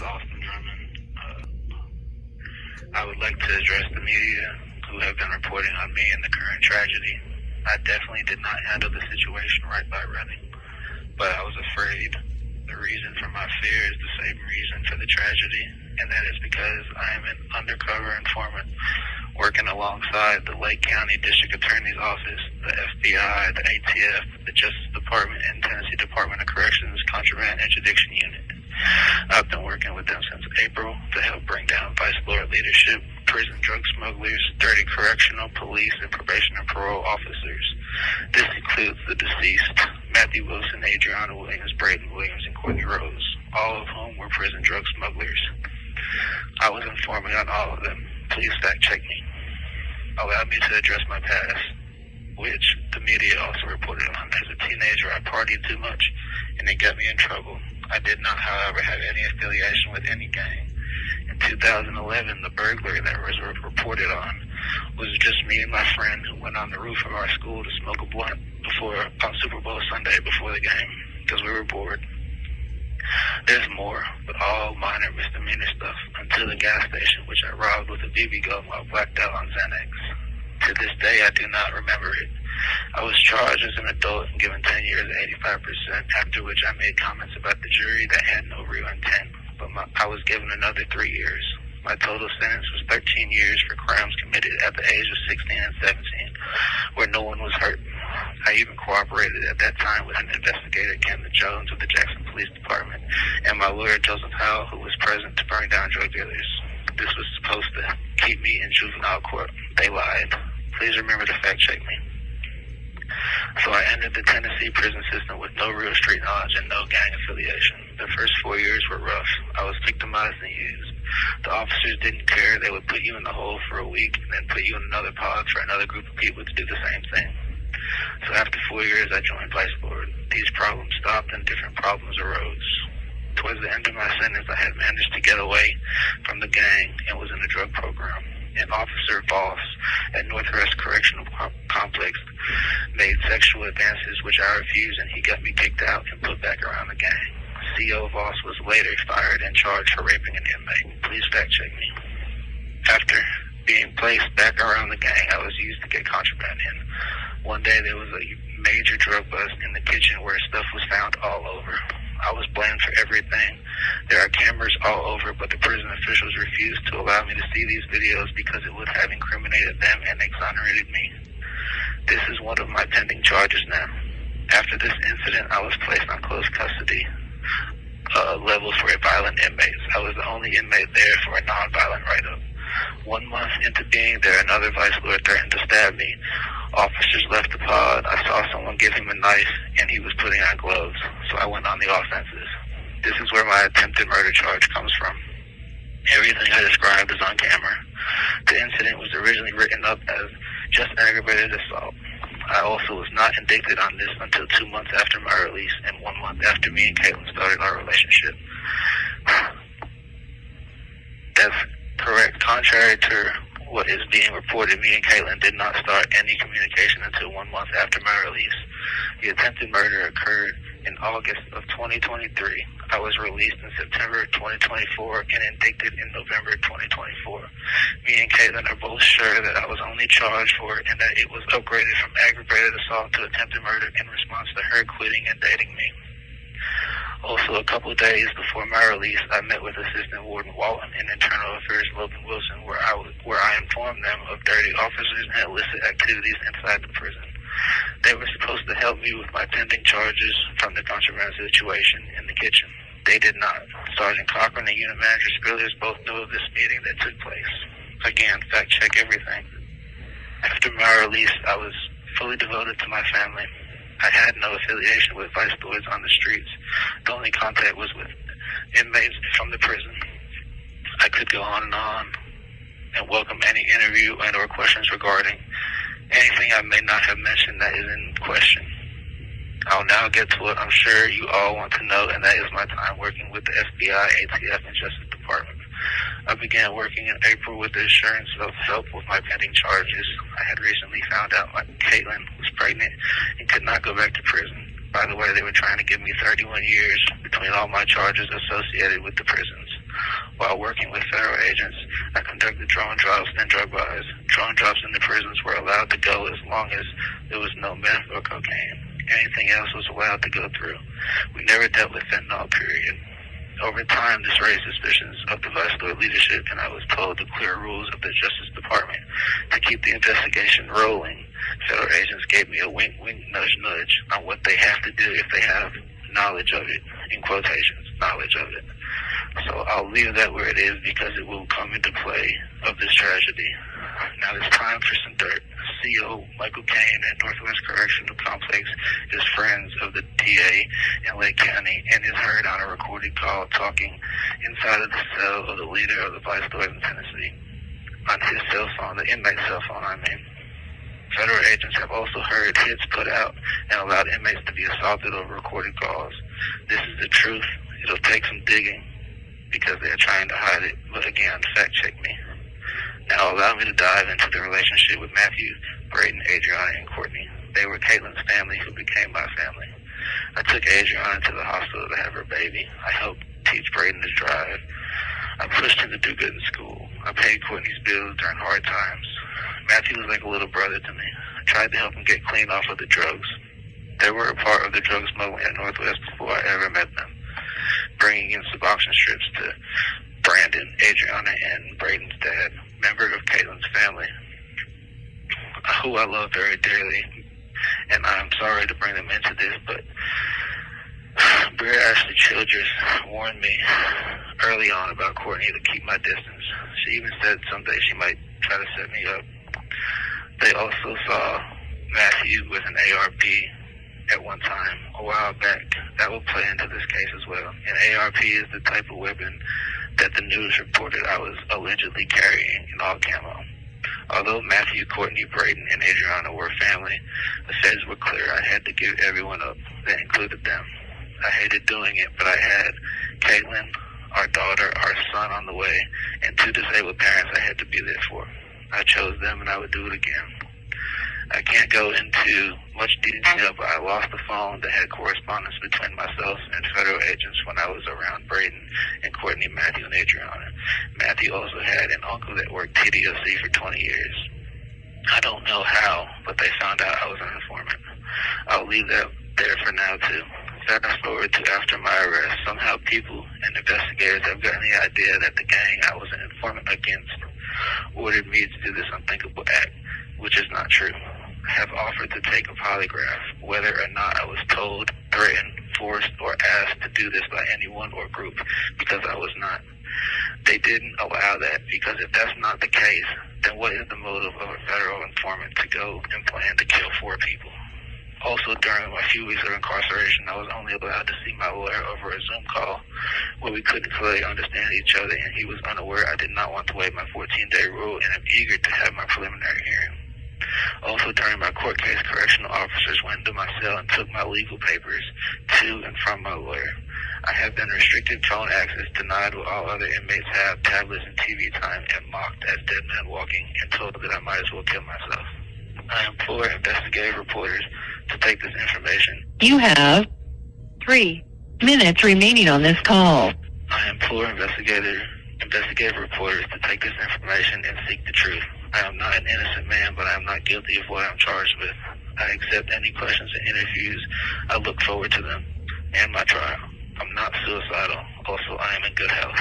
Austin Drummond. I would like to address the media who have been reporting on me and the current tragedy. I definitely did not handle the situation right by running, but I was afraid. The reason for my fear is the same reason for the tragedy, and that is because I am an undercover informant working alongside the Lake County District Attorney's Office, the FBI, the ATF, the Justice Department, and Tennessee Department of Corrections Contraband Interdiction Unit. I've been working with them since April to help bring down Vice Lord leadership, prison drug smugglers, dirty correctional, police, and probation and parole officers. This includes the deceased, Matthew Wilson, Adriana Williams, Braden Williams, and Courtney Rose, all of whom were prison drug smugglers. I was informing on all of them. Please fact check me. Allow me to address my past, which the media also reported on. As a teenager, I partied too much, and it got me in trouble. I did not, however, have any affiliation with any gang. In 2011, the burglary that was reported on was just me and my friend who went on the roof of our school to smoke a blunt on Super Bowl Sunday before the game, because we were bored. There's more, but all minor misdemeanor stuff, until the gas station, which I robbed with a BB gun while blacked out on Xanax. To this day, I do not remember it. I was charged as an adult and given 10 years at 85%, after which I made comments about the jury that had no real intent, but I was given another 3 years. My total sentence was 13 years for crimes committed at the age of 16 and 17, where no one was hurt. I even cooperated at that time with an investigator, Kenneth Jones of the Jackson Police Department, and my lawyer, Joseph Howell, who was present to burn down drug dealers. This was supposed to keep me in juvenile court. They lied. Please remember to fact check me. So I entered the Tennessee prison system with no real street knowledge and no gang affiliation. The first 4 years were rough. I was victimized and used. The officers didn't care. They would put you in the hole for a week and then put you in another pod for another group of people to do the same thing. So after 4 years, I joined Vice Lord. These problems stopped and different problems arose. Towards the end of my sentence, I had managed to get away from the gang and was in a drug program. An officer, Voss, at Northwest Correctional Complex made sexual advances which I refused, and he got me kicked out and put back around the gang. CO Voss was later fired and charged for raping an inmate. Please fact check me. After being placed back around the gang, I was used to get contraband in. One day there was a major drug bust in the kitchen where stuff was found all over. I was blamed for everything. There are cameras all over, but the prison officials refused to allow me to see these videos because it would have incriminated them and exonerated me. This is one of my pending charges now. After this incident, I was placed on close custody levels for violent inmates. I was the only inmate there for a non-violent write-up. 1 month into being there, another Vice Lord threatened to stab me. Officers left the pod. I saw someone give him a knife, and he was putting on gloves, so I went on the offensive. This is where my attempted murder charge comes from. Everything I described is on camera. The incident was originally written up as just aggravated assault. I also was not indicted on this until 2 months after my release and 1 month after me and Caitlin started our relationship. That's correct. Contrary to what is being reported, me and Caitlin did not start any communication until 1 month after my release. The attempted murder occurred in August of 2023. I was released in September 2024 and indicted in November 2024. Me and Caitlin are both sure that I was only charged for it and that it was upgraded from aggravated assault to attempted murder in response to her quitting and dating me. Also, a couple of days before my release, I met with Assistant Warden Walton and Internal Affairs Logan Wilson, where I informed them of dirty officers and illicit activities inside the prison. They were supposed to help me with my pending charges from the contraband situation in the kitchen. They did not. Sergeant Cochran and Unit Manager Spillers both knew of this meeting that took place. Again, fact check everything. After my release, I was fully devoted to my family. I had no affiliation with Vice Lords on the streets. The only contact was with inmates from the prison. I could go on and welcome any interview and or questions regarding anything I may not have mentioned that is in question. I'll now get to what I'm sure you all want to know, and that is my time working with the FBI, ATF, and Justice Department. I began working in April with the assurance of help with my pending charges. I had recently found out my Caitlin was pregnant and could not go back to prison. By the way, they were trying to give me 31 years between all my charges associated with the prisons. While working with federal agents, I conducted drone drops and drug buys. Drone drops in the prisons were allowed to go as long as there was no meth or cocaine. Anything else was allowed to go through. We never dealt with fentanyl, period. Over time, this raised suspicions of the Vice Lord leadership, and I was told the clear rules of the Justice Department to keep the investigation rolling. Federal agents gave me a wink, wink, nudge, nudge on what they have to do if they have knowledge of it, in quotations, knowledge of it. So I'll leave that where it is because it will come into play of this tragedy. Now it's time for some dirt. CO Michael Cain at Northwest Correctional Complex is friends of the DA in Lake County and is heard on a recorded call talking inside of the cell of the leader of the Vice Lord in Tennessee. On his cell phone, the inmate's cell phone, I mean. Federal agents have also heard hits put out and allowed inmates to be assaulted over recorded calls. This is the truth. It'll take some digging because they're trying to hide it, but again, fact check me. Now allow me to dive into the relationship with Matthew, Braden, Adriana, and Courtney. They were Caitlin's family who became my family. I took Adriana to the hospital to have her baby. I helped teach Braden to drive. I pushed him to do good in school. I paid Courtney's bills during hard times. Matthew was like a little brother to me. I tried to help him get clean off of the drugs. They were a part of the drug smuggling at Northwest before I ever met them, bringing in Suboxone strips to Brandon, Adriana, and Braden's dad, member of Caitlin's family, who I love very dearly. And I'm sorry to bring them into this, but Bria Ashley Childress warned me early on about Courtney to keep my distance. She even said someday she might try to set me up. They also saw Matthew with an ARP at one time, a while back. That will play into this case as well. An ARP is the type of weapon that the news reported I was allegedly carrying in all camo. Although Matthew, Courtney, Braden, and Adriana were family, the feds were clear I had to give everyone up. That included them. I hated doing it, but I had Caitlin, our daughter, our son on the way, and 2 disabled parents I had to be there for. I chose them and I would do it again. I can't go into much detail, but I lost the phone that had correspondence between myself and federal agents when I was around Braden and Courtney, Matthew, and Adriana. Matthew also had an uncle that worked TDOC for 20 years. I don't know how, but they found out I was an informant. I'll leave that there for now, too. Fast forward to after my arrest, somehow people and investigators have gotten the idea that the gang I was an informant against ordered me to do this unthinkable act, which is not true. I have offered to take a polygraph, whether or not I was told, threatened, forced, or asked to do this by anyone or group, because I was not. They didn't allow that, because if that's not the case, then what is the motive of a federal informant to go and plan to kill 4 people? Also, during my few weeks of incarceration, I was only allowed to see my lawyer over a Zoom call where we couldn't clearly understand each other, and he was unaware I did not want to waive my 14-day rule, and I'm eager to have my preliminary hearing. Also, during my court case, correctional officers went into my cell and took my legal papers to and from my lawyer. I have been restricted phone access, denied what all other inmates have, tablets and TV time, and mocked as dead man walking, and told that I might as well kill myself. I implore investigative reporters to take this information. You have 3 minutes remaining on this call. I implore investigative reporters to take this information and seek the truth. I am not an innocent man, but I am not guilty of what I'm charged with. I accept any questions and interviews. I look forward to them and my trial. I'm not suicidal. Also, I am in good health.